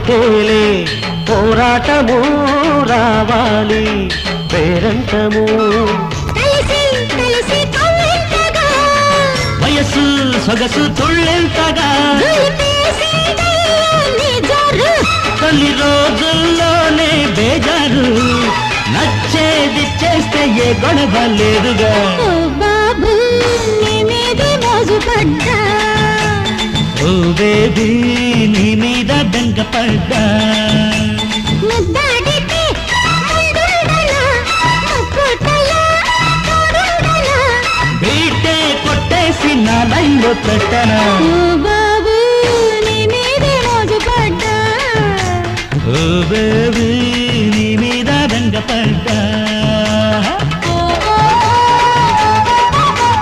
పోతేలే పోరాటము రావాలి పేరంటము వయసు సొగసు తుళ్ళెంతగా తొలి రోజుల్లోనే బేజారు నచ్చేది చేస్తే ఏ గొడవ లేదుగా బాబు నీ మీద మోజు పడ్డా ఓ బేబీ నీ మీద బెంగపడ్డా బీటే కొట్టేసి నా లైన్లో పెట్టనా బాబు నీ మీద మోజు పడ్డా ఓ బేబీ నీ మీద బెంగపడ్డా